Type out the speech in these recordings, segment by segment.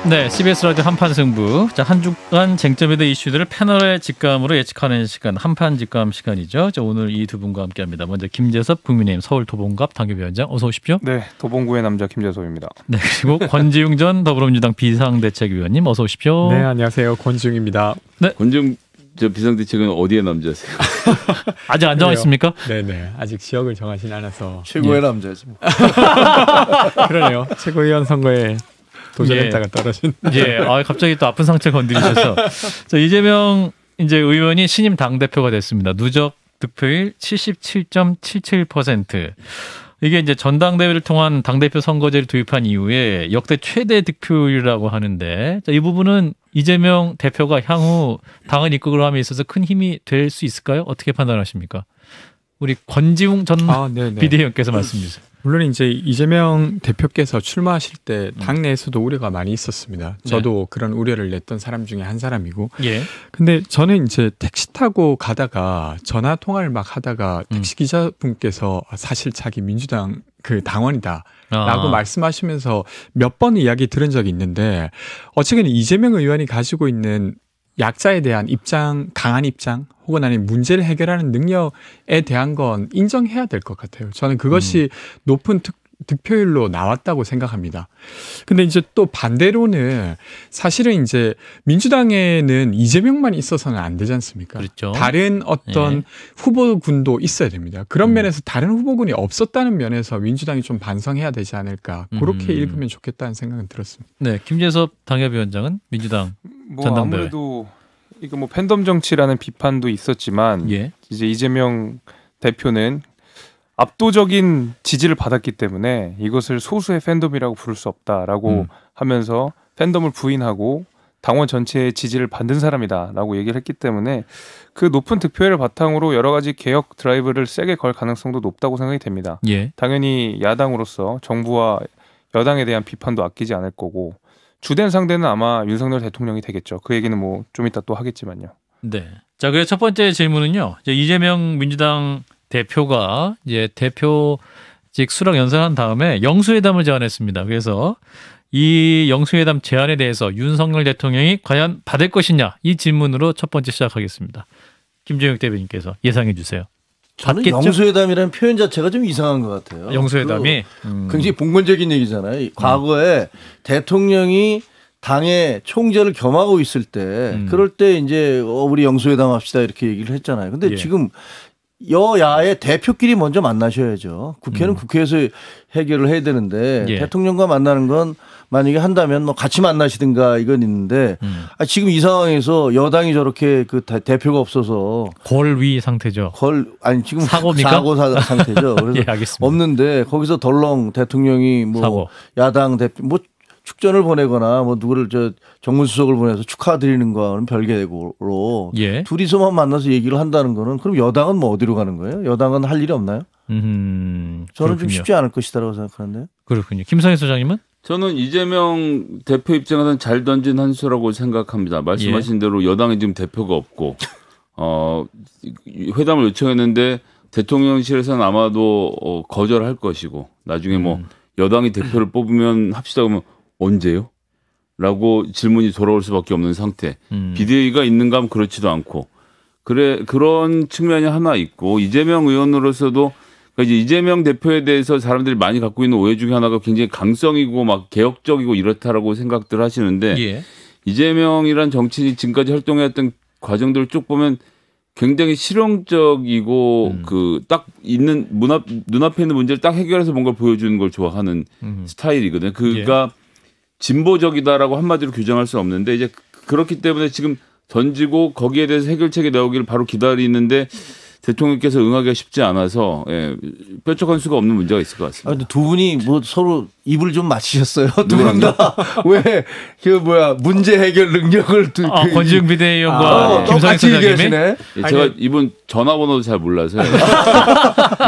네, CBS 라디오 한판 승부. 자, 한 주간 쟁점이 된 이슈들을 패널의 직감으로 예측하는 시간, 한판 직감 시간이죠. 자, 오늘 이 두 분과 함께합니다. 먼저 김재섭 국민의힘 서울 도봉갑 당협위원장, 어서 오십시오. 네, 도봉구의 남자 김재섭입니다. 네, 그리고 권지웅 전 더불어민주당 비상대책위원님, 어서 오십시오. 네, 안녕하세요, 권지웅입니다. 네, 권지웅 저 비상대책은 어디에 남자세요? 아직 안 정하셨습니까? 네네, 아직 지역을 정하진 않아서 최고의 남자지 뭐. 그러네요. 최고위원 선거에 도전했다가 떨어진. 예, 아, 갑자기 또 아픈 상처 건드리셔서. 자, 이재명 이제 의원이 신임 당 대표가 됐습니다. 누적 득표율 77.77%. 이게 이제 전당대회를 통한 당대표 선거제를 도입한 이후에 역대 최대 득표율이라고 하는데, 자, 이 부분은 이재명 대표가 향후 당을 이끌고 함에 있어서 큰 힘이 될 수 있을까요? 어떻게 판단하십니까? 우리 권지웅 전 비대위원께서 말씀 주세요. 물론 이제 이재명 대표께서 출마하실 때 당내에서도 우려가 많이 있었습니다. 저도 그런 우려를 냈던 사람 중에 한 사람이고. 예. 근데 저는 이제 택시 타고 가다가 전화 통화를 막 하다가 택시 기자분께서 사실 자기 민주당 그 당원이다라고 말씀하시면서 몇 번 이야기 들은 적이 있는데, 어쨌든 이재명 의원이 가지고 있는 약자에 대한 입장, 강한 입장, 혹은 아니면 문제를 해결하는 능력에 대한 건 인정해야 될 것 같아요. 저는 그것이 높은 득표율로 나왔다고 생각합니다. 근데 이제 또 반대로는 사실은 이제 민주당에는 이재명만 있어서는 안 되지 않습니까? 그렇죠. 다른 어떤 후보군도 있어야 됩니다. 그런 면에서 다른 후보군이 없었다는 면에서 민주당이 좀 반성해야 되지 않을까, 그렇게 읽으면 좋겠다는 생각은 들었습니다. 네, 김재섭 당협위원장은 민주당 전당대회. 아무래도 이거 뭐 팬덤 정치라는 비판도 있었지만 이제 이재명 대표는 압도적인 지지를 받았기 때문에 이것을 소수의 팬덤이라고 부를 수 없다라고 하면서 팬덤을 부인하고 당원 전체의 지지를 받는 사람이다라고 얘기를 했기 때문에 그 높은 득표율을 바탕으로 여러 가지 개혁 드라이브를 세게 걸 가능성도 높다고 생각이 됩니다. 당연히 야당으로서 정부와 여당에 대한 비판도 아끼지 않을 거고, 주된 상대는 아마 윤석열 대통령이 되겠죠. 그 얘기는 뭐 좀 이따 또 하겠지만요. 네. 자, 그래서 첫 번째 질문은요. 이제 이재명 민주당 대표가 이제 대표직 수락 연설한 다음에 영수회담을 제안했습니다. 그래서 이 영수회담 제안에 대해서 윤석열 대통령이 과연 받을 것이냐, 이 질문으로 첫 번째 시작하겠습니다. 김재용 대변인께서 예상해 주세요. 저는 받겠죠? 영수회담이라는 표현 자체가 좀 이상한 것 같아요. 영수회담이 굉장히 봉건적인 얘기잖아요. 과거에 대통령이 당의 총재를 겸하고 있을 때 그럴 때 이제 우리 영수회담 합시다 이렇게 얘기를 했잖아요. 근데 지금 여야의 대표끼리 먼저 만나셔야죠. 국회는 국회에서 해결을 해야 되는데 대통령과 만나는 건 만약에 한다면 뭐 같이 만나시든가 이건 있는데 지금 이 상황에서 여당이 저렇게 그 대표가 없어서 골위 상태죠. 지금 사고입니까? 사고 상태죠. 그래서 알겠습니다. 없는데 거기서 덜렁 대통령이 뭐 사고. 야당 대표 뭐 축전을 보내거나 뭐 누구를 정무수석을 보내서 축하드리는 거는 별개로 둘이서만 만나서 얘기를 한다는 거는, 그럼 여당은 뭐 어디로 가는 거예요? 여당은 할 일이 없나요? 저는 그렇군요. 좀 쉽지 않을 것이다라고 생각하는데요. 그렇군요. 김성희 소장님은? 저는 이재명 대표 입장에서는 잘 던진 한 수라고 생각합니다. 말씀하신 대로 여당에 지금 대표가 없고 회담을 요청했는데 대통령실에서는 아마도 거절할 것이고, 나중에 뭐 여당이 대표를 뽑으면 합시다 그러면 언제요? 라고 질문이 돌아올 수밖에 없는 상태. 비대위가 있는가 하면 그렇지도 않고. 그런 측면이 하나 있고, 이재명 의원으로서도 그러니까 이제 이재명 대표에 대해서 사람들이 많이 갖고 있는 오해 중에 하나가 굉장히 강성이고 막 개혁적이고 이렇다라고 생각들 하시는데 이재명이란 정치인이 지금까지 활동했던 과정들을 쭉 보면 굉장히 실용적이고 그 딱 있는 눈앞에 있는 문제를 딱 해결해서 뭔가를 보여주는 걸 좋아하는 스타일이거든요. 그가 진보적이다라고 한마디로 규정할 수는 없는데, 이제 그렇기 때문에 지금 던지고 거기에 대해서 해결책이 나오기를 바로 기다리는데 대통령께서 응하기가 쉽지 않아서 뾰족한 수가 없는 문제가 있을 것 같습니다. 근데 두 분이 뭐 서로 입을 좀 맞추셨어요. 두 분 다 왜 문제 해결 능력을 권지웅 비대위원과 김성희 소장님이 제가 이분 전화번호도 잘 몰라서요.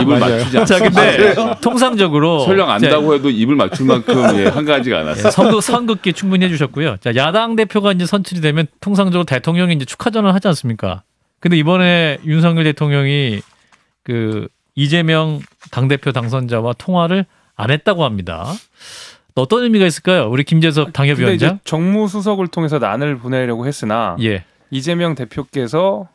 입을 맞추지 않습니다. 자, 근데 통상적으로 설령 안다고 해도 입을 맞출 만큼 한가하지가 않았어요. 선긋기 충분히 해주셨고요. 자, 야당 대표가 이제 선출이 되면 통상적으로 대통령이 이제 축하 전화를 하지 않습니까? 근데 이번에 윤석열 대통령이 그 이재명 당대표 당선자와 통화를 안 했다고 합니다. 어떤 의미가 있을까요? 우리 김재섭 당협위원장. 정무수석을 통해서 난을 보내려고 했으나 예. 이재명 대표께서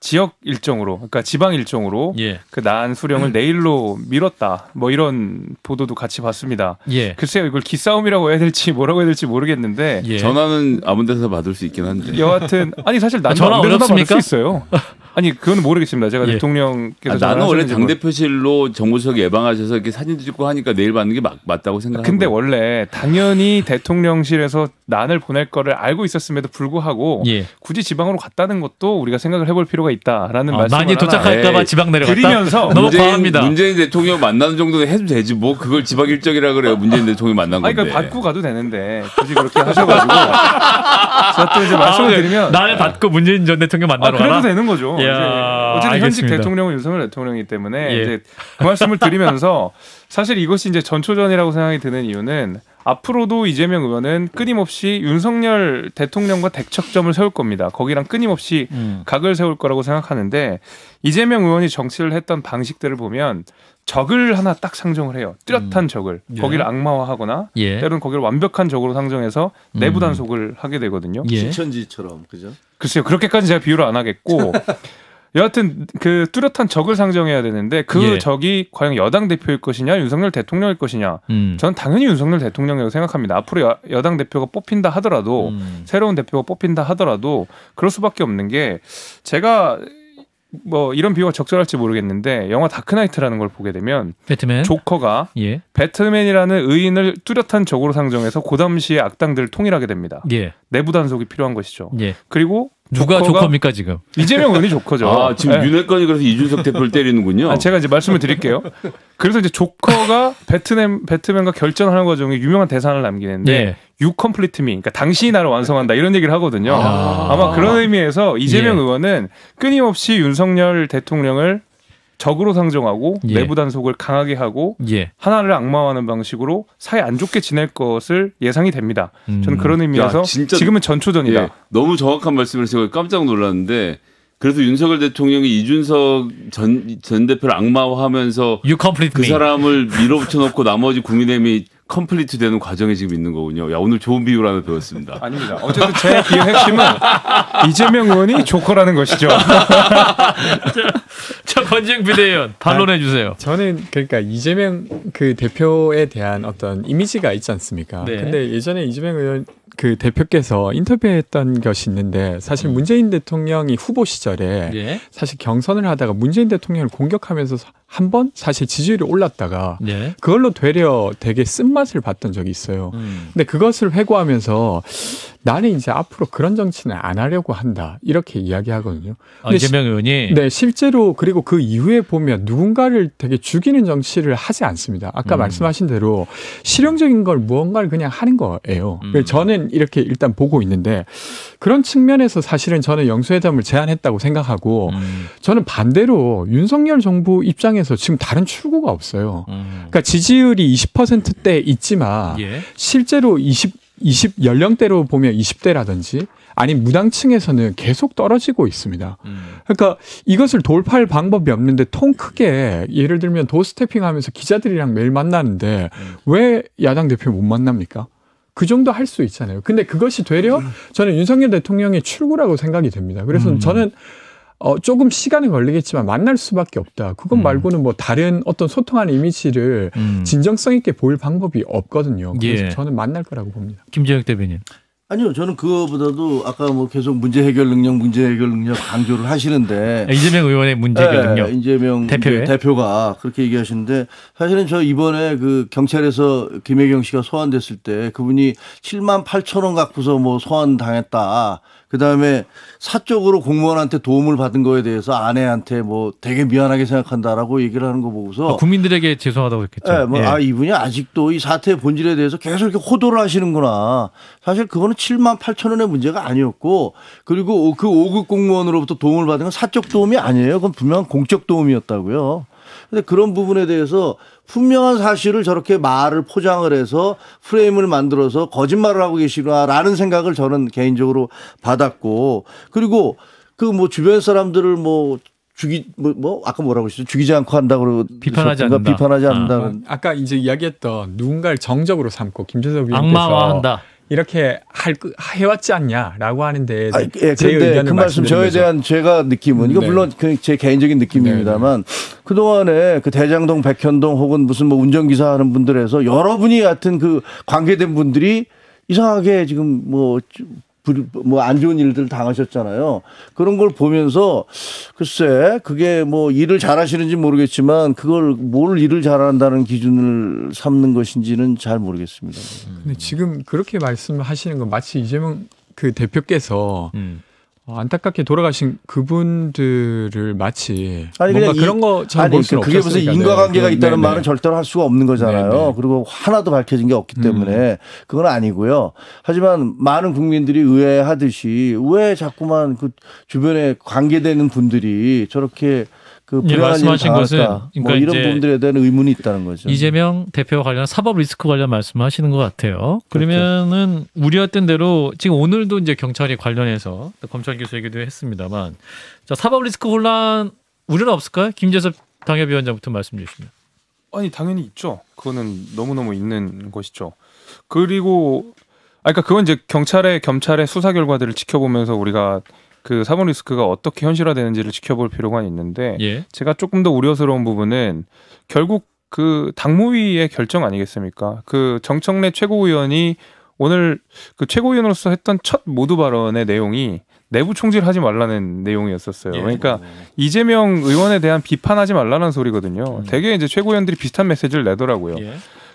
지역 일정으로, 그러니까 지방 일정으로 예. 그 난 수령을 내일로 미뤘다. 뭐 이런 보도도 같이 봤습니다. 예. 글쎄요, 이걸 기싸움이라고 해야 될지 뭐라고 해야 될지 모르겠는데 예. 전화는 아무 데서 받을 수 있긴 한데. 여하튼 아니 사실 난 전화 어렵습니까? 받을 수 있어요. 아니 그건 모르겠습니다. 제가 예. 대통령께서 나는 원래 당대표실로 정무수석 예방하셔서 이렇게 사진도 찍고 하니까 내일 받는 게 맞다고 생각하고. 근데 원래 당연히 대통령실에서 난을 보낼 거를 알고 있었음에도 불구하고 예. 굳이 지방으로 갔다는 것도 우리가 생각을 해볼 필요가 있다라는 말씀을 많이 도착할까봐 지방 내려갔다. 드리면서 너무 과합니다. 문재인 대통령 만나는 정도는 해도 되지 뭐 그걸 지방 일정이라 그래요. 문재인 대통령 만난 건데. 그러니까 받고 가도 되는데 굳이 그렇게 하셔가지고 제가 또 이제 말씀을 드리면 난을 받고 문재인 전 대통령 만나러 그래도 가라? 되는 거죠. 어쨌든 알겠습니다. 현직 대통령은 윤석열 대통령이기 때문에 예. 이제 그 말씀을 드리면서 사실 이것이 이제 전초전이라고 생각이 드는 이유는 앞으로도 이재명 의원은 끊임없이 윤석열 대통령과 대척점을 세울 겁니다. 거기랑 끊임없이 각을 세울 거라고 생각하는데 이재명 의원이 정치를 했던 방식들을 보면 적을 하나 딱 상정을 해요. 뚜렷한 적을. 예. 거기를 악마화하거나 예. 때로는 거기를 완벽한 적으로 상정해서 내부 단속을 하게 되거든요. 예. 신천지처럼 그죠? 글쎄요. 그렇게까지 제가 비유를 안 하겠고 여하튼 그 뚜렷한 적을 상정해야 되는데 그 예. 적이 과연 여당 대표일 것이냐 윤석열 대통령일 것이냐 저는 당연히 윤석열 대통령이라고 생각합니다. 앞으로 여당 대표가 뽑힌다 하더라도 새로운 대표가 뽑힌다 하더라도 그럴 수밖에 없는 게 제가 뭐 이런 비유가 적절할지 모르겠는데 영화 다크나이트라는 걸 보게 되면 배트맨 조커가 예. 배트맨이라는 의인을 뚜렷한 적으로 상정해서 그 당시의 악당들을 통일하게 됩니다. 예. 내부 단속이 필요한 것이죠. 예. 그리고 누가 조커입니까 지금? 이재명 의원이 조커죠. 아 지금 네. 윤핵관이 그래서 이준석 대표를 때리는군요. 제가 이제 말씀을 드릴게요. 그래서 이제 조커가 배트맨과 결전하는 과정에 유명한 대사를 남기는데 예. You complete me. 그러니까 당신이 나를 완성한다 이런 얘기를 하거든요. 아마 그런 의미에서 이재명 예. 의원은 끊임없이 윤석열 대통령을 적으로 상정하고 예. 내부 단속을 강하게 하고 예. 하나를 악마화하는 방식으로 사이 안 좋게 지낼 것을 예상이 됩니다. 저는 그런 의미에서 야, 진짜 지금은 전초전이다. 예, 너무 정확한 말씀을 제가 깜짝 놀랐는데 그래서 윤석열 대통령이 이준석 전 대표를 악마화하면서 You complete 그 me. 사람을 밀어붙여 놓고 나머지 국민의힘이 컴플리트 되는 과정에 지금 있는 거군요. 야 오늘 좋은 비유를 하나 배웠습니다. 아닙니다. 어쨌든 제 비유 핵심은 이재명 의원이 조커라는 것이죠. 자, 권지웅 비대위원 반론해 주세요. 저는 그러니까 이재명 그 대표에 대한 어떤 이미지가 있지 않습니까? 네. 근데 예전에 이재명 의원 그 대표께서 인터뷰했던 것이 있는데 사실 문재인 대통령이 후보 시절에 예. 사실 경선을 하다가 문재인 대통령을 공격하면서 한 번 사실 지지율이 올랐다가 예. 그걸로 되려 되게 쓴맛을 봤던 적이 있어요. 근데 그것을 회고하면서 나는 이제 앞으로 그런 정치는 안 하려고 한다. 이렇게 이야기하거든요. 근데 이재명 의원이 네, 실제로 그리고 그 이후에 보면 누군가를 되게 죽이는 정치를 하지 않습니다. 아까 말씀하신 대로 실용적인 걸 무언가를 그냥 하는 거예요. 그래서 저는 이렇게 일단 보고 있는데 그런 측면에서 사실은 저는 영수회담을 제안했다고 생각하고 저는 반대로 윤석열 정부 입장에서 지금 다른 출구가 없어요. 그러니까 지지율이 20%대 있지만 예. 실제로 20 연령대로 보면 20대라든지 아니면 무당층에서는 계속 떨어지고 있습니다. 그러니까 이것을 돌파할 방법이 없는데 통 크게 예를 들면 도스태핑 하면서 기자들이랑 매일 만나는데 왜 야당 대표 못 만납니까? 그 정도 할 수 있잖아요. 근데 그것이 되려 저는 윤석열 대통령의 출구라고 생각이 됩니다. 그래서 저는 조금 시간이 걸리겠지만 만날 수밖에 없다. 그것 말고는 뭐 다른 어떤 소통하는 이미지를 진정성 있게 보일 방법이 없거든요. 그래서 예. 저는 만날 거라고 봅니다. 김재혁 대변인. 아니요, 저는 그거보다도 아까 뭐 계속 문제 해결 능력 강조를 하시는데 이재명 의원의 문제 해결 능력. 이재명 대표가 그렇게 얘기하시는데 사실은 저 이번에 그 경찰에서 김혜경 씨가 소환됐을 때 그분이 7만 8천 원 갖고서 뭐 소환 당했다. 그다음에 사적으로 공무원한테 도움을 받은 거에 대해서 아내한테 뭐 되게 미안하게 생각한다라고 얘기를 하는 거 보고서 국민들에게 죄송하다고 했겠죠. 네, 뭐 예. 이분이 아직도 이 사태의 본질에 대해서 계속 이렇게 호도를 하시는구나. 사실 그거는 7만 8천 원의 문제가 아니었고 그리고 그 5급 공무원으로부터 도움을 받은 건 사적 도움이 아니에요. 그건 분명한 공적 도움이었다고요. 근데 그런 부분에 대해서 분명한 사실을 저렇게 말을 포장을 해서 프레임을 만들어서 거짓말을 하고 계시구나라는 생각을 저는 개인적으로 받았고 그리고 그 뭐 주변 사람들을 뭐 아까 뭐라고 하셨죠? 죽이지 않고 한다고 비판하지 않는다. 비판하지 않는다. 아까 이제 이야기했던 누군가를 정적으로 삼고 김재섭 위원께서 악마화한다. 이렇게 해왔지 않냐라고 하는데 그런데 그 말씀 저에 대한 제가 느낌은 이거 물론 제 개인적인 느낌입니다만 그동안에 그 대장동, 백현동 혹은 무슨 뭐 운전기사 하는 분들에서 여러분이 하여튼 그 관계된 분들이 이상하게 지금 뭐 안 좋은 일들 당하셨잖아요. 그런 걸 보면서 글쎄 그게 뭐 일을 잘하시는지 모르겠지만 그걸 뭘 일을 잘한다는 기준을 삼는 것인지는 잘 모르겠습니다. 근데 지금 그렇게 말씀하시는 건 마치 이재명 그 대표께서 안타깝게 돌아가신 그분들을 마치 뭔가 그런 것처럼 볼 수는 그게 무슨 인과관계가 있다는 말은 절대로 할 수가 없는 거잖아요. 네네. 그리고 하나도 밝혀진 게 없기 때문에 그건 아니고요. 하지만 많은 국민들이 의아해하듯이 왜 자꾸만 그 주변에 관계되는 분들이 저렇게 그 불안한 일을 당할까? 것은 그러니까 뭐 이런 부분들에 대한 의문이 있다는 거죠. 이재명 대표 관련 사법 리스크 관련 말씀하시는 것 같아요. 그러면은 우려했던 대로 지금 오늘도 이제 경찰이 관련해서 검찰 기소 얘기도 했습니다만, 자, 사법 리스크 혼란 우려는 없을까요? 김재섭 당협위원장부터 말씀 주시면. 아니 당연히 있죠. 그거는 너무너무 있는 것이죠. 그리고 그러니까 그건 이제 검찰의 수사 결과들을 지켜보면서 우리가 그 사법 리스크가 어떻게 현실화되는지를 지켜볼 필요가 있는데 제가 조금 더 우려스러운 부분은 결국 그 당무위의 결정 아니겠습니까? 그 정청래 최고위원이 오늘 그 최고위원으로서 했던 첫 모두 발언의 내용이 내부 총질하지 말라는 내용이었었어요. 그러니까 이재명 의원에 대한 비판하지 말라는 소리거든요. 되게 이제 최고위원들이 비슷한 메시지를 내더라고요.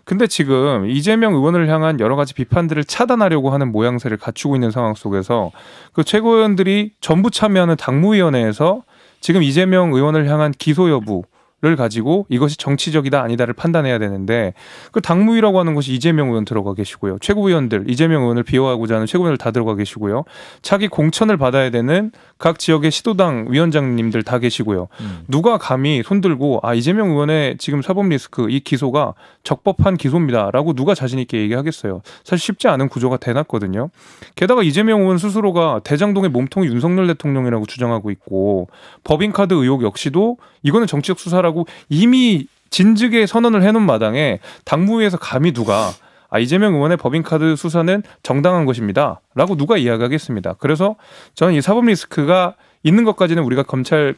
근데 지금 이재명 의원을 향한 여러 가지 비판들을 차단하려고 하는 모양새를 갖추고 있는 상황 속에서 그 최고위원들이 전부 참여하는 당무위원회에서 지금 이재명 의원을 향한 기소 여부를 가지고 이것이 정치적이다 아니다를 판단해야 되는데 그 당무위라고 하는 것이 이재명 의원 들어가 계시고요. 최고위원들, 이재명 의원을 비호하고자 하는 최고위원들 다 들어가 계시고요. 차기 공천을 받아야 되는 각 지역의 시도당 위원장님들 다 계시고요. 누가 감히 손들고 이재명 의원의 지금 사법 리스크 이 기소가 적법한 기소입니다라고 누가 자신 있게 얘기하겠어요. 사실 쉽지 않은 구조가 돼놨거든요. 게다가 이재명 의원 스스로가 대장동의 몸통이 윤석열 대통령이라고 주장하고 있고 법인카드 의혹 역시도 이거는 정치적 수사라고 이미 진즉에 선언을 해놓은 마당에 당무위에서 감히 누가 이재명 의원의 법인카드 수사는 정당한 것입니다 라고 누가 이야기하겠습니다. 그래서 저는 이 사법 리스크가 있는 것까지는 우리가 경찰의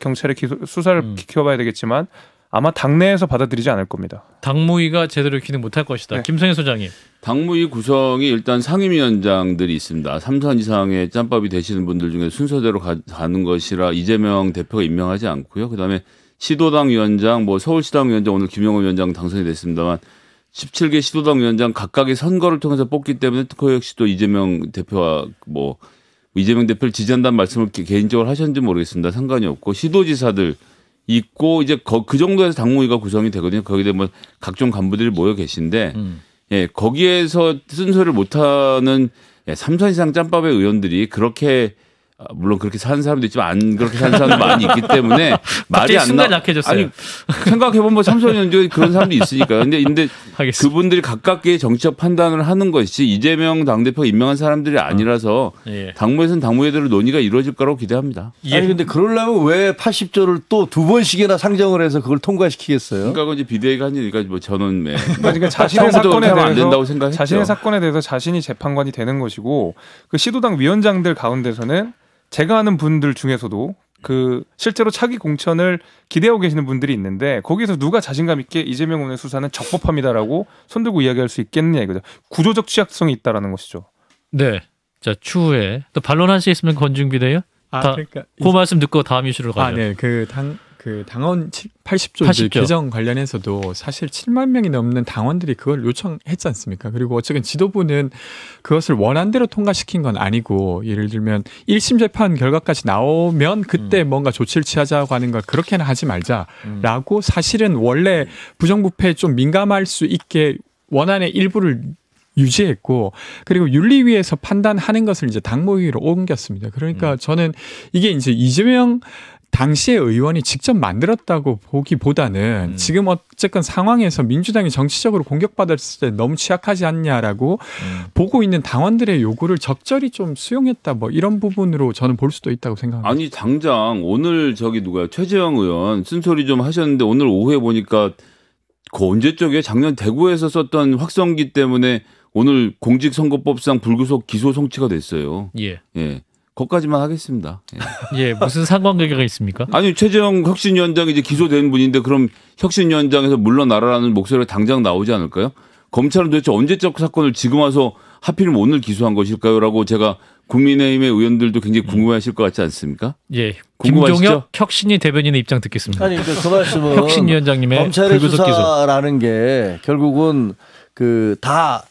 수사를 지켜봐야 되겠지만 아마 당내에서 받아들이지 않을 겁니다. 당무위가 제대로 기능 못할 것이다. 김성현 소장님. 당무위 구성이 일단 상임위원장들이 있습니다. 3선 이상의 짬밥이 되시는 분들 중에 순서대로 가는 것이라 이재명 대표가 임명하지 않고요. 그다음에 시도당 위원장, 서울시당 위원장, 오늘 김영호 위원장 당선이 됐습니다만 17개 시도당 위원장 각각의 선거를 통해서 뽑기 때문에 그 역시 또 이재명 대표와 이재명 대표를 지지한다는 말씀을 개인적으로 하셨는지 모르겠습니다. 상관이 없고 시도지사들 있고 이제 그 정도에서 당무위가 구성이 되거든요. 거기에 각종 간부들이 모여 계신데 거기에서 쓴소리를 못하는 3선 이상 짬밥의 의원들이 그렇게 물론 그렇게 사는 사람도 있지만 안 그렇게 사는 사람도 많이 있기 때문에 말이 안 나. 약해졌어요. 생각해보면 참선연주에 그런 사람도 있으니까요. 근데 그분들이 각각의 정치적 판단을 하는 것이 이재명 당대표가 임명한 사람들이 아니라서 당무에서는 당무회대로 논의가 이루어질 거라고 기대합니다. 아니 근데 그러려면 왜 80조를 또 2번씩이나 상정을 해서 그걸 통과시키겠어요? 그러니까 이제 비대위가 한 일이니까 저는 그러니까 자신의 사건에 대해서 안 된다고 생각했죠. 자신의 사건에 대해서 자신이 재판관이 되는 것이고 그 시도당 위원장들 가운데서는 제가 아는 분들 중에서도 그 실제로 차기 공천을 기대하고 계시는 분들이 있는데 거기에서 누가 자신감 있게 이재명 의원의 수사는 적법합니다라고 손들고 이야기할 수 있겠느냐 이거죠. 구조적 취약성이 있다라는 것이죠. 네. 자, 추후에 또 반론할 수 있으면 권중비대요. 그러니까 그 말씀 듣고 다음 이슈로 가죠. 네. 그 당원 80조 개정 관련해서도 사실 7만 명이 넘는 당원들이 그걸 요청했지 않습니까? 그리고 어쨌든 지도부는 그것을 원안대로 통과시킨 건 아니고 예를 들면 1심 재판 결과까지 나오면 그때 뭔가 조치를 취하자고 하는 걸 그렇게는 하지 말자라고 사실은 원래 부정부패에 좀 민감할 수 있게 원안의 일부를 유지했고 그리고 윤리위에서 판단하는 것을 이제 당무위로 옮겼습니다. 그러니까 저는 이게 이제 이재명 당시의 의원이 직접 만들었다고 보기보다는 지금 어쨌건 상황에서 민주당이 정치적으로 공격받았을 때 너무 취약하지 않냐라고 보고 있는 당원들의 요구를 적절히 좀 수용했다 뭐 이런 부분으로 저는 볼 수도 있다고 생각합니다. 아니 당장 오늘 누가요? 최재형 의원 쓴소리 좀 하셨는데 오늘 오후에 보니까 그 언제적에 작년 대구에서 썼던 확성기 때문에 오늘 공직선거법상 불구속 기소 송치가 됐어요. 예. 예. 거기까지만 하겠습니다. 예. 예, 무슨 상관관계가 있습니까? 아니 최재형 혁신위원장이 이제 기소된 분인데 그럼 혁신위원장에서 물러나라라는 목소리가 당장 나오지 않을까요? 검찰은 도대체 언제적 사건을 지금 와서 하필이면 오늘 기소한 것일까요?라고 제가 국민의힘의 의원들도 굉장히 궁금해하실 것 같지 않습니까? 예, 궁금하시죠? 김종혁 혁신위 대변인의 입장 듣겠습니다. 아니 그 말씀은 혁신위원장님의 검찰의 불구속 기소. 수사라는 게 결국은 그 다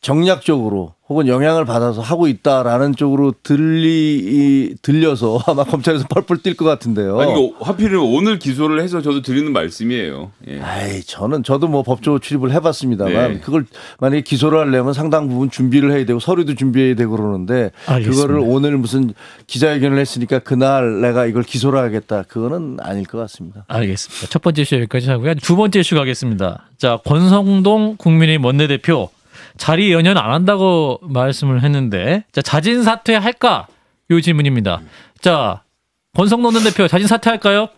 정략적으로 혹은 영향을 받아서 하고 있다라는 쪽으로 들려서 아마 검찰에서 펄펄 뛸 것 같은데요. 아니 이거 하필이면 오늘 기소를 해서 저도 드리는 말씀이에요. 예. 아이 저도 뭐 법조 출입을 해봤습니다만 네. 그걸 만약에 기소를 하려면 상당 부분 준비를 해야 되고 서류도 준비해야 되고 그러는데 알겠습니다. 그거를 오늘 무슨 기자회견을 했으니까 그날 내가 이걸 기소를 하겠다 그거는 아닐 것 같습니다. 알겠습니다. 첫 번째 이슈 여기까지 하고요. 두 번째 이슈 가겠습니다. 자, 권성동 국민의힘 원내대표 자리 연연 안 한다고 말씀을 했는데 자, 자진 사퇴할까? 요 질문입니다. 자, 권성동 원내대표 자진 사퇴할까요?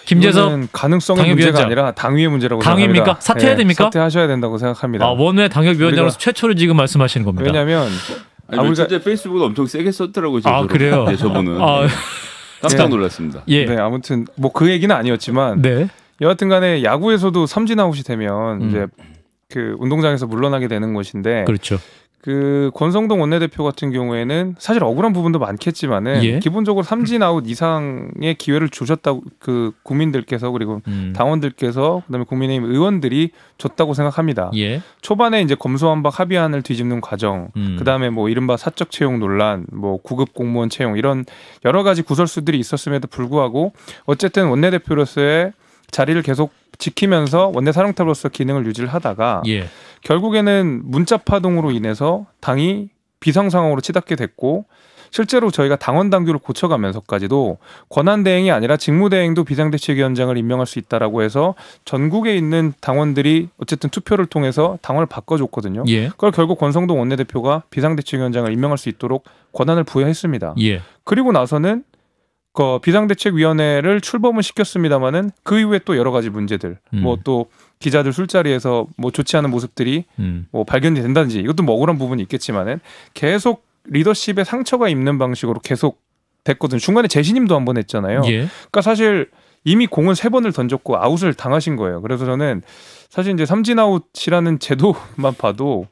김재석 이거는 가능성의 당협위원장. 문제가 아니라 당위의 문제라고 당위입니까? 생각합니다. 사퇴해야 됩니까? 사퇴하셔야 된다고 생각합니다. 원외 당협위원장으로서 최초로 지금 말씀하시는 겁니다. 왜냐하면 아니, 며칠 전에 페이스북을 엄청 세게 썼더라고요. 아, 그래요? 네, 저분은. 아, 깜짝 놀랐습니다. 예. 네, 아무튼 뭐 그 얘기는 아니었지만 네. 여하튼간에 야구에서도 삼진아웃이 되면 이제 그 운동장에서 물러나게 되는 것인데 그렇죠. 그 권성동 원내대표 같은 경우에는 사실 억울한 부분도 많겠지만은 예. 기본적으로 삼진아웃 이상의 기회를 주셨다고 그 국민들께서 그리고 당원들께서 그다음에 국민의힘 의원들이 줬다고 생각합니다. 예. 초반에 이제 검수완박 합의안을 뒤집는 과정, 그다음에 뭐 이른바 사적 채용 논란, 뭐 구급 공무원 채용 이런 여러 가지 구설수들이 있었음에도 불구하고 어쨌든 원내대표로서의 자리를 계속 지키면서 원내사령탑으로서 기능을 유지를 하다가 예. 결국에는 문자 파동으로 인해서 당이 비상 상황으로 치닫게 됐고 실제로 저희가 당원 당규를 고쳐가면서까지도 권한 대행이 아니라 직무 대행도 비상대책위원장을 임명할 수 있다라고 해서 전국에 있는 당원들이 어쨌든 투표를 통해서 당원을 바꿔줬거든요. 예. 그걸 결국 권성동 원내대표가 비상대책위원장을 임명할 수 있도록 권한을 부여했습니다. 예. 그리고 나서는 그 비상대책위원회를 출범은 시켰습니다마는 그 이후에 또 여러 가지 문제들, 뭐 또 기자들 술자리에서 뭐 좋지 않은 모습들이 뭐 발견이 된다든지 이것도 뭐 억울한 부분이 있겠지만은 계속 리더십에 상처가 있는 방식으로 계속 됐거든요. 중간에 재신임도 한 번 했잖아요. 예. 그러니까 사실 이미 공은 3번을 던졌고 아웃을 당하신 거예요. 그래서 저는 사실 이제 삼진아웃이라는 제도만 봐도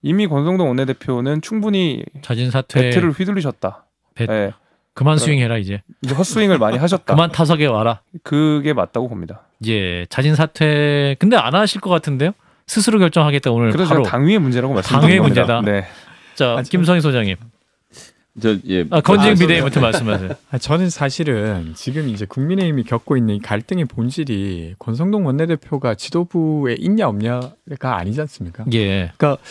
이미 권성동 원내대표는 충분히 자진 사퇴 배트를 휘둘리셨다. 네. 그만 스윙해라 이제. 헛스윙을 많이 하셨다. 그만 타석에 와라. 그게 맞다고 봅니다. 예, 자진 사퇴. 근데 안 하실 것 같은데요? 스스로 결정하겠다 오늘 그래서 바로. 제가 당위의 문제라고 말씀드린 당위의 겁니다. 문제다. 네. 자, 김성희 소장님. 건진 비대위부터 말씀하세요. 저는 사실은 지금 이제 국민의힘이 겪고 있는 이 갈등의 본질이 권성동 원내대표가 지도부에 있냐 없냐가 아니지 않습니까? 예. 그러니까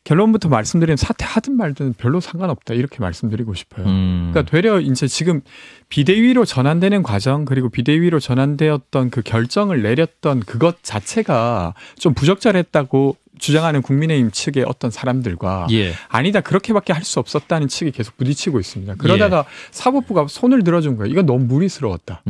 결론부터 말씀드리면 사퇴하든 말든 별로 상관없다 이렇게 말씀드리고 싶어요. 그러니까 되려 이제 지금 비대위로 전환되는 과정 그리고 비대위로 전환되었던 그 결정을 내렸던 그것 자체가 좀 부적절했다고 주장하는 국민의힘 측의 어떤 사람들과 예. 아니다 그렇게밖에 할 수 없었다는 측이 계속 부딪히고 있습니다. 그러다가 사법부가 손을 들어준 거예요. 이건 너무 무리스러웠다.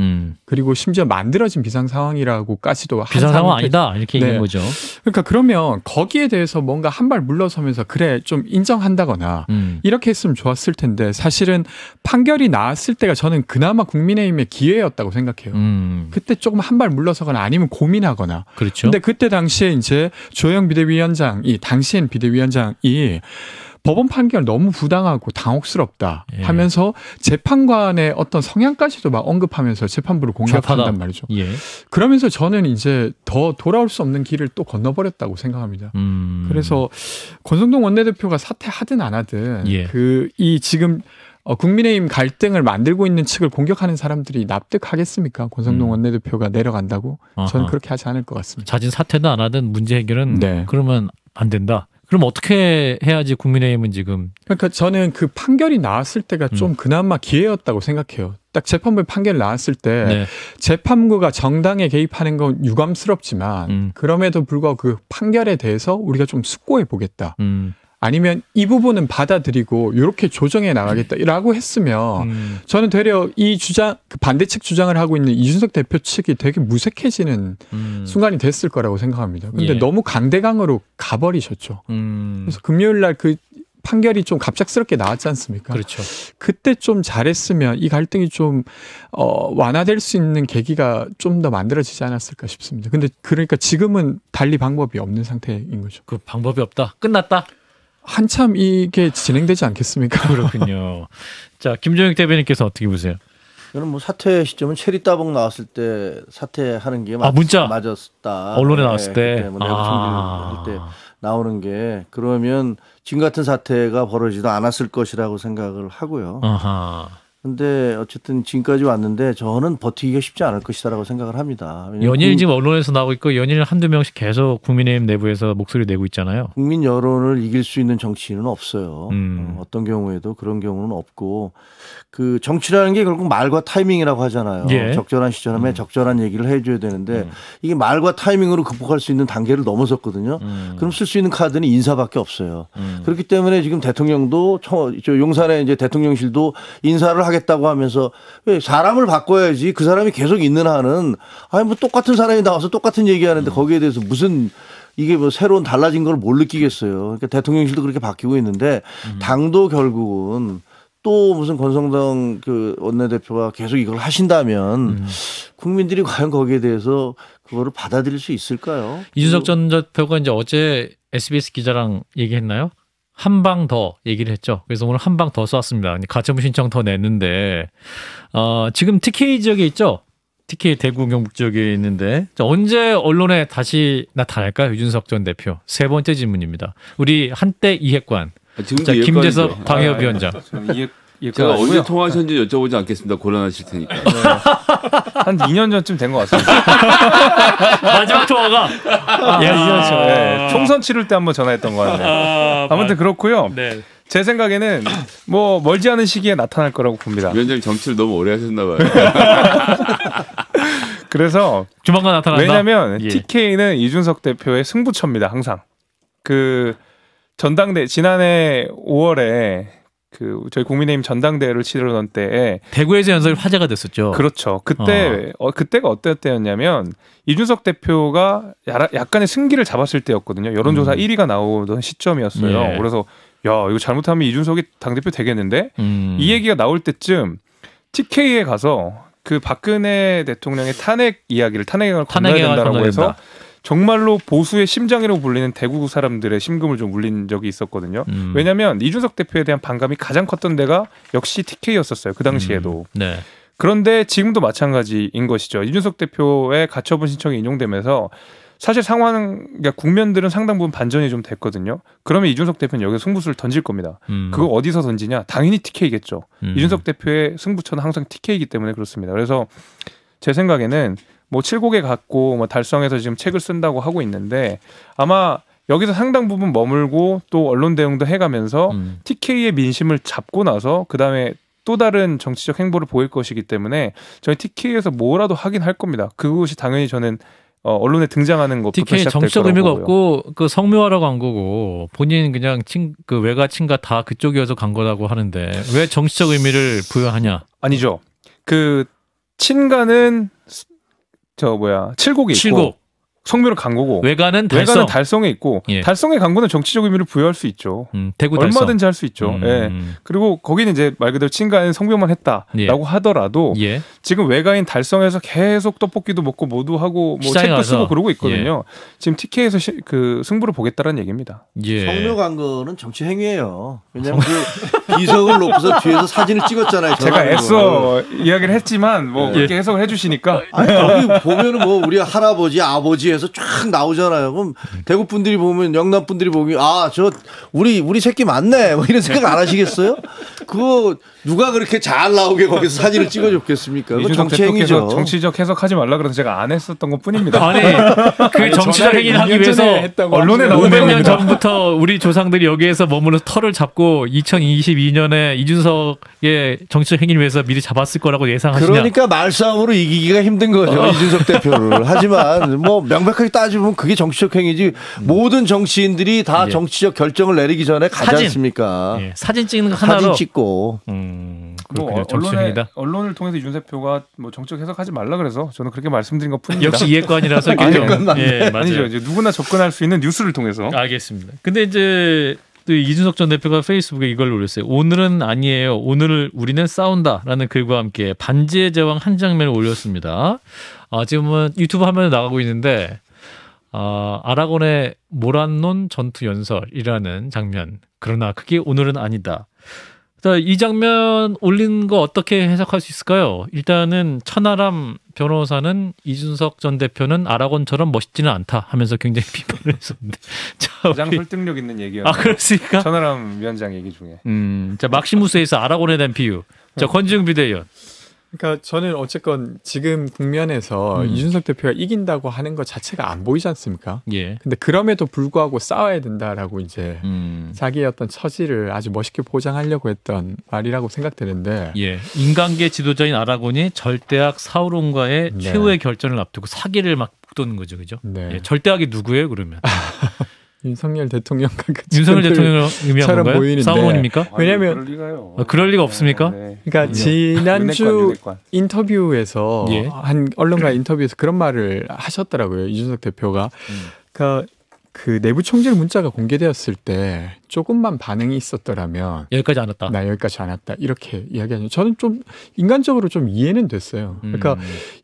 그리고 심지어 만들어진 비상 상황이라고까지도 비상 상황 아니다 이렇게 얘기한 거죠. 그러니까 그러면 거기에 대해서 뭔가 한 발 물러서면서 그래 좀 인정한다거나 이렇게 했으면 좋았을 텐데 사실은 판결이 나왔을 때가 저는 그나마 국민의힘의 기회였다고 생각해요. 그때 조금 한 발 물러서거나 아니면 고민하거나. 그렇죠. 근데 그때 당시에 이제 조영 비대위원장이 당시엔 비대위원장이 법원 판결 너무 부당하고 당혹스럽다 하면서 재판관의 어떤 성향까지도 막 언급하면서 재판부를 공격한단 말이죠. 예. 그러면서 저는 이제 더 돌아올 수 없는 길을 또 건너버렸다고 생각합니다. 그래서 권성동 원내대표가 사퇴하든 안 하든 이 지금 국민의힘 갈등을 만들고 있는 측을 공격하는 사람들이 납득하겠습니까? 권성동 원내대표가 내려간다고? 저는 그렇게 하지 않을 것 같습니다. 자진 사퇴도 안 하든 문제 해결은 그러면 안 된다. 그럼 어떻게 해야지 국민의힘은 지금? 그러니까 저는 그 판결이 나왔을 때가 좀 그나마 기회였다고 생각해요. 딱 재판부의 판결이 나왔을 때 네. 재판부가 정당에 개입하는 건 유감스럽지만 그럼에도 불구하고 그 판결에 대해서 우리가 좀 숙고해 보겠다. 아니면 이 부분은 받아들이고 이렇게 조정해 나가겠다라고 했으면 저는 되려 이 주장, 그 반대측 주장을 하고 있는 이준석 대표 측이 되게 무색해지는 순간이 됐을 거라고 생각합니다. 근데 예. 너무 강대강으로 가버리셨죠. 그래서 금요일 날 그 판결이 좀 갑작스럽게 나왔지 않습니까? 그렇죠. 그때 좀 잘했으면 이 갈등이 좀 완화될 수 있는 계기가 좀 더 만들어지지 않았을까 싶습니다. 근데 그러니까 지금은 달리 방법이 없는 상태인 거죠. 그 방법이 없다. 끝났다. 한참 이게 진행되지 않겠습니까? 그렇군요. 자, 김종혁 대변인께서 어떻게 보세요? 저는 뭐 사퇴 시점은 체리 따봉 나왔을 때 사퇴하는 게 문자 맞았다. 언론에 나왔을 때. 뭐 내가 총리를 할 때 나오는 게 그러면 지금 같은 사태가 벌어지도 않았을 것이라고 생각을 하고요. 근데 어쨌든 지금까지 왔는데 저는 버티기가 쉽지 않을 것이다라고 생각을 합니다. 연일 지금 언론에서 나오고 있고 연일 한두 명씩 계속 국민의힘 내부에서 목소리 내고 있잖아요. 국민 여론을 이길 수 있는 정치인은 없어요. 어떤 경우에도 그런 경우는 없고 그 정치라는 게 결국 말과 타이밍이라고 하잖아요. 예. 적절한 시점에 적절한 얘기를 해줘야 되는데 이게 말과 타이밍으로 극복할 수 있는 단계를 넘어섰거든요. 그럼 쓸 수 있는 카드는 인사밖에 없어요. 그렇기 때문에 지금 대통령도 저 용산에 이제 대통령실도 인사를 하겠다고 하면서 왜 사람을 바꿔야지 그 사람이 계속 있는 한은 아니 뭐 똑같은 사람이 나와서 똑같은 얘기하는데 거기에 대해서 무슨 이게 뭐 새로운 달라진 걸 못 느끼겠어요. 그러니까 대통령실도 그렇게 바뀌고 있는데 당도 결국은 또 무슨 권성동 그 원내대표가 계속 이걸 하신다면 국민들이 과연 거기에 대해서 그거를 받아들일 수 있을까요? 이준석 전 대표가 이제 어제 SBS 기자랑 얘기했나요? 한 방 더 얘기를 했죠. 그래서 오늘 한 방 더 쐈습니다. 가처분 신청 더 냈는데 지금 TK 지역에 있죠. TK 대구 경북 지역에 있는데 언제 언론에 다시 나타날까요? 이준석 전 대표. 세 번째 질문입니다. 우리 한때 이핵관. 자, 김재섭 당협위원장. 제가 언제 통화하셨는지 여쭤보지 않겠습니다. 곤란하실 테니까. 네. 한 2년 전쯤 된 것 같습니다. 마지막 통화가. 야, 2년 전. 네. 총선 치를 때 한번 전화했던 것 같네요. 아무튼 그렇고요. 네. 제 생각에는 뭐 멀지 않은 시기에 나타날 거라고 봅니다. 위원장님 정치를 너무 오래 하셨나 봐요. 그래서 조만간 나타난다. 왜냐하면 TK는 이준석 대표의 승부처입니다. 항상. 그 전당대 지난해 5월에 그 저희 국민의힘 전당대회를 치르던 때에 대구에서 연설이 화제가 됐었죠. 그렇죠. 그때가 어떤 때였냐면 이준석 대표가 약간의 승기를 잡았을 때였거든요. 여론조사 1위가 나오던 시점이었어요. 예. 그래서 야 이거 잘못하면 이준석이 당대표 되겠는데 이 얘기가 나올 때쯤 TK에 가서 그 박근혜 대통령의 탄핵을 건너야 된다라고 해서 정말로 보수의 심장이라고 불리는 대구 사람들의 심금을 좀 울린 적이 있었거든요. 왜냐하면 이준석 대표에 대한 반감이 가장 컸던 데가 역시 TK였었어요. 그 당시에도. 네. 그런데 지금도 마찬가지인 것이죠. 이준석 대표의 가처분 신청이 인용되면서 사실 그러니까 국면들은 상당 부분 반전이 좀 됐거든요. 그러면 이준석 대표는 여기서 승부수를 던질 겁니다. 그거 어디서 던지냐? 당연히 TK겠죠. 이준석 대표의 승부처는 항상 TK이기 때문에 그렇습니다. 그래서 제 생각에는 뭐 7곡에 갔고 뭐 달성해서 지금 책을 쓴다고 하고 있는데 아마 여기서 상당 부분 머물고 또 언론 대응도 해가면서 TK의 민심을 잡고 나서 그다음에 또 다른 정치적 행보를 보일 것이기 때문에 저희 TK에서 뭐라도 하긴 할 겁니다. 그것이 당연히 저는 언론에 등장하는 것부터 TK 시작될 정치적 거라고 의미가 보고요. 없고 그 성묘하라고 한 거고 본인 그냥 그 외가 친가 다 그쪽이어서 간 거라고 하는데 왜 정치적 의미를 부여하냐? 아니죠. 그 친가는 칠곡이 있고 성묘를 간 거고 외가는 달성에 있고 달성에 간 거는 정치적 의미를 부여할 수 있죠. 대구 달성. 얼마든지 할 수 있죠. 예. 그리고 거기는 이제 말 그대로 친가는 성묘만 했다라고 하더라도 지금 외가인 달성에서 계속 떡볶이도 먹고 뭐도 하고 뭐 책도 가서. 쓰고 그러고 있거든요. 지금 TK에서 그 승부를 보겠다라는 얘기입니다. 성묘 간 거는 정치 행위예요. 왜냐하면 그 비석을 놓고서 뒤에서 사진을 찍었잖아요. 제가 애써 이야기를 했지만 뭐 이렇게 해석을 해주시니까 아니, 거기 보면은 뭐 우리 할아버지 아버지 에서 쫙 나오잖아요. 그럼 대구 분들이 보면 영남 분들이 보기 저 우리 새끼 맞네. 뭐 이런 생각 안 하시겠어요? 그거 누가 그렇게 잘 나오게 거기서 사진을 찍어줬겠습니까? 그거 정치 행위죠. 정치적 해석하지 말라 그래서 제가 안 했었던 것뿐입니다. 아니 그 정치적 행위를 하기 위해서 언론에 500년 전부터 우리 조상들이 여기에서 머무는 털을 잡고 2022년에 이준석의 정치적 행위를 위해서 미리 잡았을 거라고 예상하시냐? 그러니까 말싸움으로 이기기가 힘든 거죠. 이준석 대표를. 하지만 뭐 명백하게 따지면 그게 정치적 행위지. 모든 정치인들이 다 정치적 결정을 내리기 전에 가지 않습니까? 예. 사진 찍는 거 하나로 사진 찍고. 뭐 언론을 통해서 이준석 대표가 뭐 정치적 해석하지 말라 그래서 저는 그렇게 말씀드린 것뿐입니다. 역시 이해관이라서 예, 아니죠. 이제 누구나 접근할 수 있는 뉴스를 통해서. 알겠습니다. 근데 이제 또 이준석 전 대표가 페이스북에 이걸 올렸어요. 오늘은 아니에요. 오늘 우리는 싸운다라는 글과 함께 반지의 제왕 한 장면을 올렸습니다. 지금은 유튜브 화면에 나가고 있는데 아라곤의 모란논 전투 연설이라는 장면. 그러나 그게 오늘은 아니다. 이 장면 올린 거 어떻게 해석할 수 있을까요? 일단은 천하람 변호사는 이준석 전 대표는 아라곤처럼 멋있지는 않다 하면서 굉장히 비판을 했었는데 가장 설득력 있는 얘기였어요. 그렇습니까? 천하람 위원장 얘기 중에. 자 막시무스에서 아라곤에 대한 비유. 자 권지웅 비대위원. 그러니까 저는 어쨌건 지금 국면에서 이준석 대표가 이긴다고 하는 것 자체가 안 보이지 않습니까? 예. 근데 그럼에도 불구하고 싸워야 된다라고 이제 자기의 어떤 처지를 아주 멋있게 포장하려고 했던 말이라고 생각되는데. 예. 인간계 지도자인 아라곤이 절대악 사우론과의 최후의 결전을 앞두고 사기를 막 북돋는 거죠, 그죠? 네. 예. 절대악이 누구예요, 그러면? 윤석열 대통령과 윤석열 대통령을 의미한 건가요? 보이는데. 사우론입니까? 왜냐하면 그럴 리가 없습니까? 네. 그러니까 지난주 인터뷰에서 한 언론과 인터뷰에서 그런 말을 하셨더라고요. 이준석 대표가. 그러니까 그 내부 총질 문자가 공개되었을 때 조금만 반응이 있었더라면 여기까지 안 왔다. 나 여기까지 안 왔다. 이렇게 이야기하죠. 저는 좀 인간적으로 좀 이해는 됐어요. 그러니까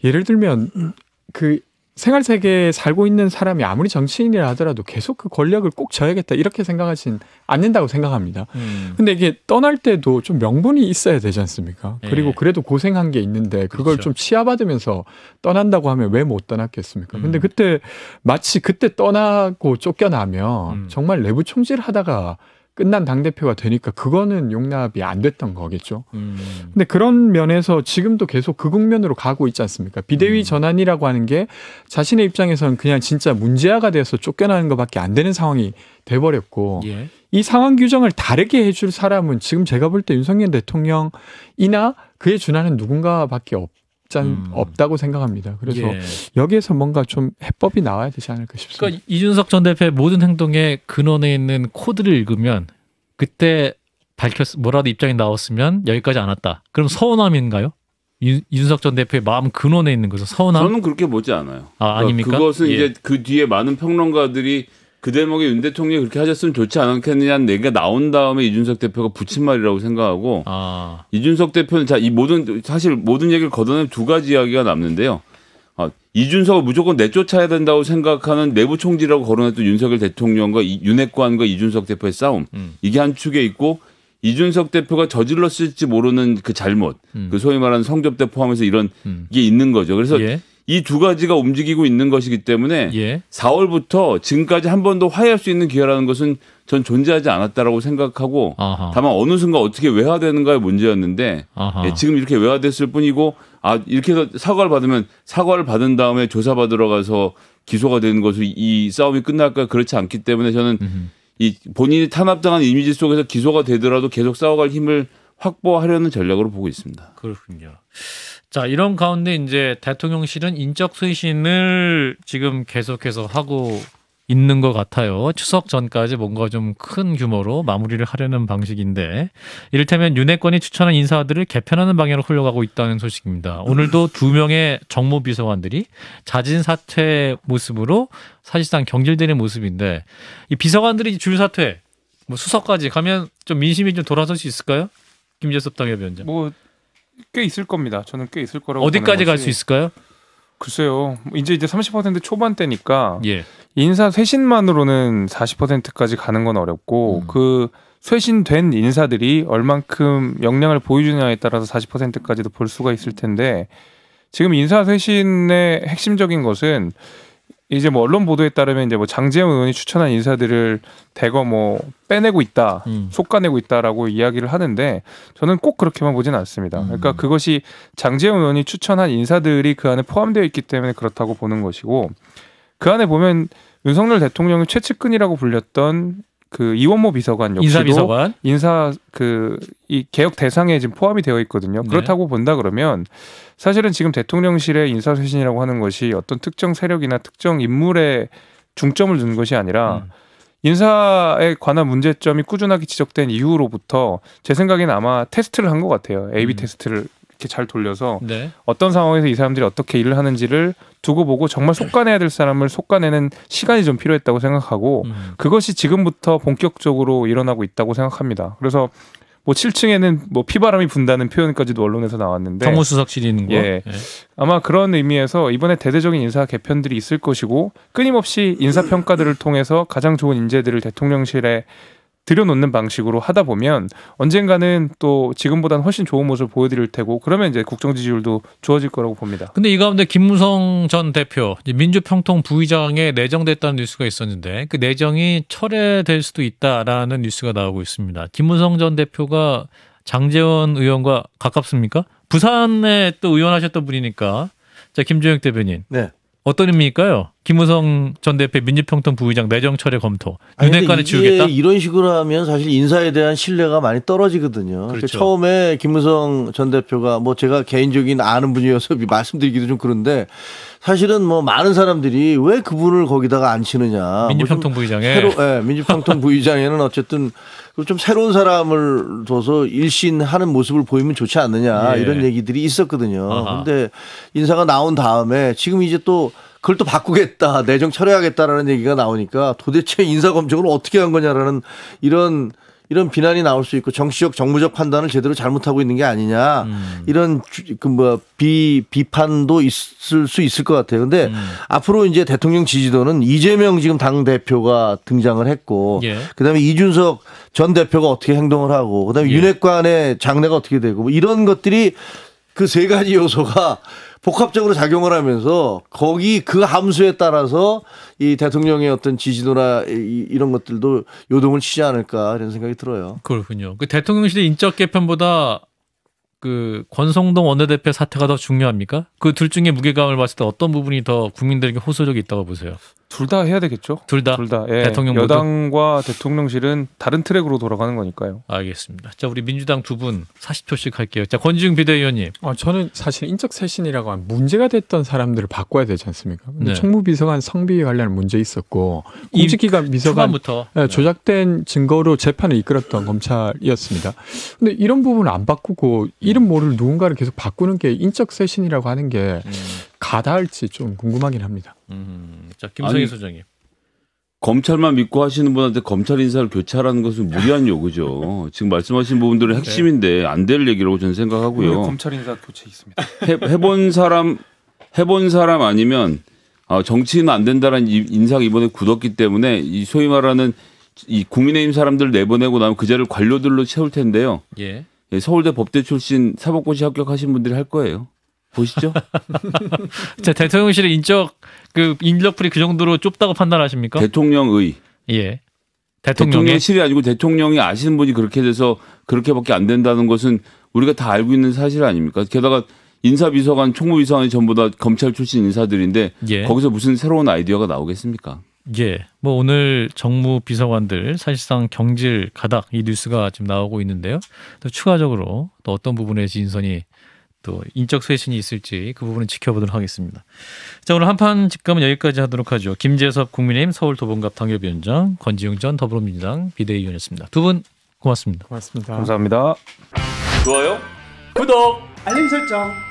예를 들면 그 생활 세계에 살고 있는 사람이 아무리 정치인이라 하더라도 계속 그 권력을 꼭 져야겠다 이렇게 생각하진 않는다고 생각합니다. 근데 이게 떠날 때도 좀 명분이 있어야 되지 않습니까? 그리고 그래도 고생한 게 있는데 그걸 그렇죠. 좀 치아받으면서 떠난다고 하면 왜 못 떠났겠습니까? 근데 그때 마치 그때 떠나고 쫓겨나면 정말 내부 총질하다가 끝난 당대표가 되니까 그거는 용납이 안 됐던 거겠죠. 근데 그런 면에서 지금도 계속 그 국면으로 가고 있지 않습니까? 비대위 전환이라고 하는 게 자신의 입장에서는 그냥 진짜 문제아가 돼서 쫓겨나는 것밖에 안 되는 상황이 돼버렸고 이 상황 규정을 다르게 해줄 사람은 지금 제가 볼 때 윤석열 대통령이나 그에 준하는 누군가밖에 없다고 생각합니다. 그래서 여기에서 뭔가 좀 해법이 나와야 되지 않을까 싶습니다. 그러니까 이준석 전 대표의 모든 행동의 근원에 있는 코드를 읽으면 그때 뭐라도 입장이 나왔으면 여기까지 안 왔다. 그럼 서운함인가요? 이준석 전 대표의 마음 근원에 있는 것은 서운함? 저는 그렇게 보지 않아요. 아닙니까? 그것은 이제 그 뒤에 많은 평론가들이 그 대목에 윤 대통령이 그렇게 하셨으면 좋지 않겠느냐는 얘기가 나온 다음에 이준석 대표가 붙인 말이라고 생각하고 이준석 대표는 사실 모든 얘기를 걷어내면 두 가지 이야기가 남는데요. 이준석을 무조건 내쫓아야 된다고 생각하는 내부 총질이라고 거론했던 윤석열 대통령과 윤핵관과 이준석 대표의 싸움. 이게 한 축에 있고 이준석 대표가 저질렀을지 모르는 그 잘못, 그 소위 말하는 성접대 포함해서 이런 게 있는 거죠. 그래서 이 두 가지가 움직이고 있는 것이기 때문에 4월부터 지금까지 한 번도 화해할 수 있는 기회라는 것은 전 존재하지 않았다라고 생각하고 다만 어느 순간 어떻게 외화되는가의 문제였는데 지금 이렇게 외화됐을 뿐이고 이렇게 해서 사과를 받은 다음에 조사받으러 가서 기소가 되는 것으로 이 싸움이 끝날까 그렇지 않기 때문에 저는 이 본인이 탄압당한 이미지 속에서 기소가 되더라도 계속 싸워갈 힘을 확보하려는 전략으로 보고 있습니다. 그렇군요. 자, 이런 가운데 이제 대통령실은 인적 쇄신을 지금 계속해서 하고 있는 것 같아요. 추석 전까지 뭔가 좀 큰 규모로 마무리를 하려는 방식인데 이를테면 윤핵관이 추천한 인사들을 개편하는 방향으로 흘러가고 있다는 소식입니다. 오늘도 2명의 정무비서관들이 자진 사퇴 모습으로 사실상 경질되는 모습인데 이 비서관들이 줄 사퇴, 수석까지 가면 좀 민심이 좀 돌아설 수 있을까요? 김재섭 당협위원장. 꽤 있을 겁니다. 저는 꽤 있을 거라고. 어디까지 갈 수 있을까요? 글쎄요. 이제 30% 초반대니까 인사 쇄신만으로는 40%까지 가는 건 어렵고 그 쇄신된 인사들이 얼만큼 역량을 보여주느냐에 따라서 40%까지도 볼 수가 있을 텐데 지금 인사 쇄신의 핵심적인 것은 이제 뭐 언론 보도에 따르면 이제 뭐 장제원 의원이 추천한 인사들을 대거 뭐 빼내고 있다, 솎아내고 있다라고 이야기를 하는데 저는 꼭 그렇게만 보지는 않습니다. 그러니까 그것이 장제원 의원이 추천한 인사들이 그 안에 포함되어 있기 때문에 그렇다고 보는 것이고 그 안에 보면 윤석열 대통령의 최측근이라고 불렸던 그 이원모 비서관 역시도 이 개혁 대상에 지금 포함이 되어 있거든요. 네. 그렇다고 본다 그러면 사실은 지금 대통령실의 인사쇄신이라고 하는 것이 어떤 특정 세력이나 특정 인물에 중점을 둔 것이 아니라 인사에 관한 문제점이 꾸준하게 지적된 이후로부터 제 생각에는 아마 테스트를 한 것 같아요. A/B 테스트를 이렇게 잘 돌려서 네. 어떤 상황에서 이 사람들이 어떻게 일을 하는지를 두고 보고 정말 솎아내야 될 사람을 솎아내는 시간이 좀 필요했다고 생각하고 그것이 지금부터 본격적으로 일어나고 있다고 생각합니다. 그래서 뭐 7층에는 뭐 피바람이 분다는 표현까지도 언론에서 나왔는데 정무수석실이 있는 거. 예. 네. 아마 그런 의미에서 이번에 대대적인 인사 개편들이 있을 것이고 끊임없이 인사평가들을 통해서 가장 좋은 인재들을 대통령실에 들여놓는 방식으로 하다 보면 언젠가는 또 지금보다는 훨씬 좋은 모습을 보여드릴 테고 그러면 이제 국정 지지율도 좋아질 거라고 봅니다. 근데 이 가운데 김무성 전 대표 민주평통 부의장에 내정됐다는 뉴스가 있었는데 그 내정이 철회될 수도 있다라는 뉴스가 나오고 있습니다. 김무성 전 대표가 장제원 의원과 가깝습니까? 부산에 또 의원하셨던 분이니까. 자, 김종혁 대변인. 네. 어떤 의미일까요? 김무성 전 대표 민주평통 부의장 내정 철회 검토. 윤핵관에 지우겠다? 이런 식으로 하면 사실 인사에 대한 신뢰가 많이 떨어지거든요. 그렇죠. 처음에 김무성 전 대표가 뭐 제가 개인적인 아는 분이어서 말씀드리기도 좀 그런데 사실은 뭐 많은 사람들이 왜 그분을 거기다가 앉히느냐. 민주평통 부의장에. 민주평통 부의장에는 어쨌든 좀 새로운 사람을 둬서 일신하는 모습을 보이면 좋지 않느냐. 예. 이런 얘기들이 있었거든요. 아하. 근데 인사가 나온 다음에 지금 이제 또 그걸 또 바꾸겠다, 내정 철회하겠다라는 얘기가 나오니까 도대체 인사 검증을 어떻게 한 거냐라는 이런 비난이 나올 수 있고 정치적 정무적 판단을 제대로 잘못하고 있는 게 아니냐 이런 비판도 있을 수 있을 것 같아요. 근데 앞으로 이제 대통령 지지도는 이재명 지금 당 대표가 등장을 했고 예. 그다음에 이준석 전 대표가 어떻게 행동을 하고 그다음에 윤핵관의 장래가 어떻게 되고 뭐 이런 것들이 그 세 가지 요소가 복합적으로 작용을 하면서 거기 그 함수에 따라서 이 대통령의 어떤 지지도나 이런 것들도 요동을 치지 않을까 이런 생각이 들어요. 그렇군요. 그 대통령실의 인적 개편보다 그 권성동 원내대표 사태가 더 중요합니까? 그 둘 중에 무게감을 봤을 때 어떤 부분이 더 국민들에게 호소력이 있다고 보세요? 둘 다 해야 되겠죠. 둘 다. 예. 대통령 여당과 대통령실은 다른 트랙으로 돌아가는 거니까요. 알겠습니다. 자, 우리 민주당 두 분 40초씩 할게요. 자, 권지웅 비대위원님. 저는 사실 인적 쇄신이라고 하면 문제가 됐던 사람들을 바꿔야 되지 않습니까? 근데 네. 총무비서관 성비에 관련한 문제 있었고 공직기관 비서관 초반부터 조작된 증거로 재판을 이끌었던 검찰이었습니다. 근데 이런 부분을 안 바꾸고 이름 모를 누군가를 계속 바꾸는 게 인적 쇄신이라고 하는 게 가다할지 좀 궁금하긴 합니다. 자, 김성희 소장님. 검찰만 믿고 하시는 분한테 검찰 인사를 교체하라는 것은 무리한 요구죠. 지금 말씀하신 부분들은 핵심인데 안 될 얘기라고 저는 생각하고요. 검찰 인사 교체 있습니다. 해본 사람 아니면 정치인은 안 된다라는 인사가 이번에 굳었기 때문에 이 소위 말하는 이 국민의힘 사람들 내보내고 나면 그 자리를 관료들로 채울 텐데요. 예. 서울대 법대 출신 사법고시 합격하신 분들이 할 거예요. 보시죠. 자, 대통령실의 인력풀이 그 정도로 좁다고 판단하십니까? 대통령의. 예. 대통령실이 아니고 대통령이 아시는 분이 그렇게 돼서 그렇게밖에 안 된다는 것은 우리가 다 알고 있는 사실 아닙니까? 게다가 인사비서관, 총무비서관이 전부 다 검찰 출신 인사들인데 예. 거기서 무슨 새로운 아이디어가 나오겠습니까? 예. 뭐 오늘 정무비서관들 사실상 경질 가닥 이 뉴스가 지금 나오고 있는데요. 또 추가적으로 또 어떤 부분에서 인선이 또 인적 쇄신이 있을지 그 부분은 지켜보도록 하겠습니다. 자, 오늘 한판 직감은 여기까지 하도록 하죠. 김재섭 국민의힘 서울도봉갑 당협위원장, 권지웅 전 더불어민주당 비대위원이었습니다. 두 분 고맙습니다. 고맙습니다. 감사합니다. 좋아요, 구독, 알림 설정.